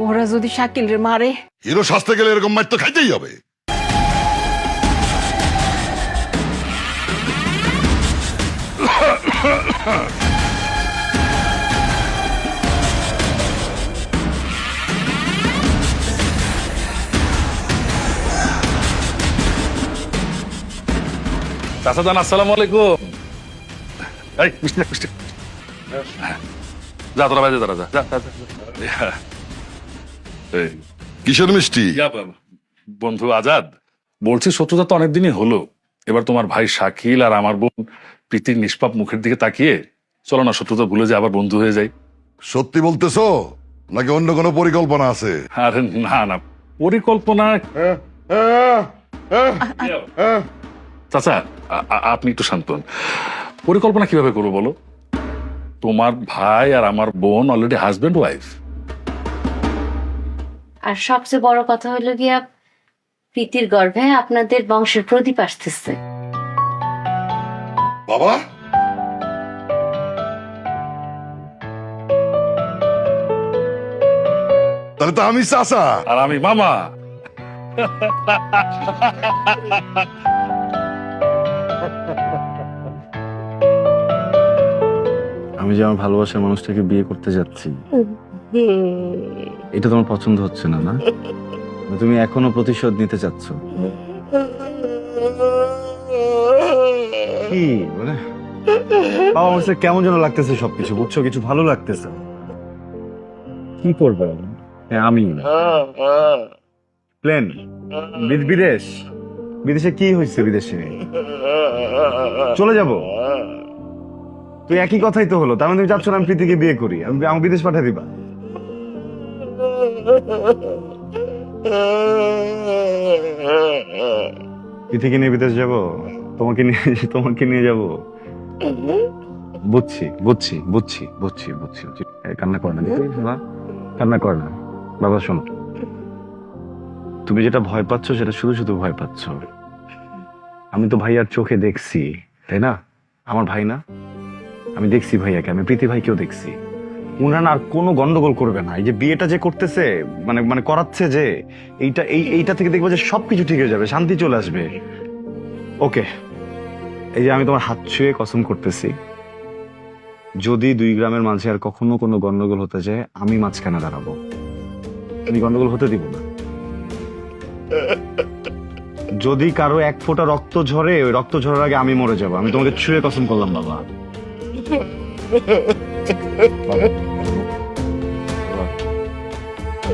ওরা যদি শাকিলের মারে, হিরো শাস্তে গেলে এরকম মার তো খাইতেই হবে। চাচা জান, আসসালামু আলাইকুম। এই মিষ্টি মিষ্টি, যা তোরা বাজে, তোরা যা যা যা, যা। এই, কিসের মিষ্টি? ইয়া, বন্ধু আজাদ, বলছি শত্রুতা তো অনেকদিনই হলো, এবার তোমার ভাই শাকিল আর আমার বোন প্রীতির নিষ্পাপ মুখের দিকে তাকিয়ে চলো না শত্রুতা ভুলে যে আবার বন্ধু হয়ে যাই। সত্যি বলতেছো নাকি অন্য কোনো পরিকল্পনা আছে? আরে না না, পরিকল্পনা। চাচা, আপনি একটু শান্ত হন। পরিকল্পনা কিভাবে করবো বলো? তোমার ভাই আর আমার বোন অলরেডি হাজবেন্ড ওয়াইফ। আর সবচেয়ে বড় কথা হলো গিয়া প্রীতির গর্ভে আপনাদের বংশের প্রদীপ আসতেছে। বাবা, তাহলে তো আমি চাচা। আর আমি মামা। আমি যে আমার ভালোবাসার মানুষটাকে বিয়ে করতে যাচ্ছি, এটা তোমার পছন্দ হচ্ছে না, না? তুমি এখনো প্রতিশোধ নিতে চাচ্ছ? কি মানে বাবা, আমার কাছে কেমন যেন লাগতেছে সবকিছু, বুঝছো? কিছু ভালো লাগতেছে। কি করবে? হ্যাঁ, আমি প্লেন বিদেশ, বিদেশে কি হয়েছে? বিদেশে চলে যাব? তুই একই কথাই তো হলো। তার মানে তুমি চাচ্ছ না আমি প্রীতিকে বিয়ে করি, আমি আমাকে বিদেশ পাঠিয়ে দিবা? প্রীতিকে নিয়ে বিদেশ যাব? তোমাকে নিয়ে যাব? বুঝছি বুঝছি বুঝছি বুঝছি বুঝছি বুঝছি। কান্না কর না, কান্না কর না বাবা। শোনো, তুমি যেটা ভয় পাচ্ছ সেটা শুধু শুধু ভয় পাচ্ছ। আমি তো ভাইয়ার চোখে দেখছি, তাই না? আমার ভাই না? আমি দেখছি ভাইয়াকে, আমি প্রীতি ভাইকেও দেখছি। উনারা আর কোনো গন্ডগোল করবে না। এই যে বিয়েটা যে করতেছে, মানে মানে করাচ্ছে যে, এইটা থেকে দেখবো যে সবকিছু ঠিক হয়ে যাবে, শান্তি চলে আসবে। ওকে, এই যে আমি তোমার হাত ছুঁয়ে কসম করতেছি, যদি 2 গ্রামের মাঝে আর কখনো কোনো গন্ডগোল হতে যায়, আমি মাঝখানে দাঁড়াবো। আমি গন্ডগোল হতে দিব না। যদি কারো 1 ফোঁটা রক্ত ঝরে, ওই রক্ত ঝরার আগে আমি মরে যাবো। আমি তোমাকে ছুঁয়ে কসম করলাম বাবা।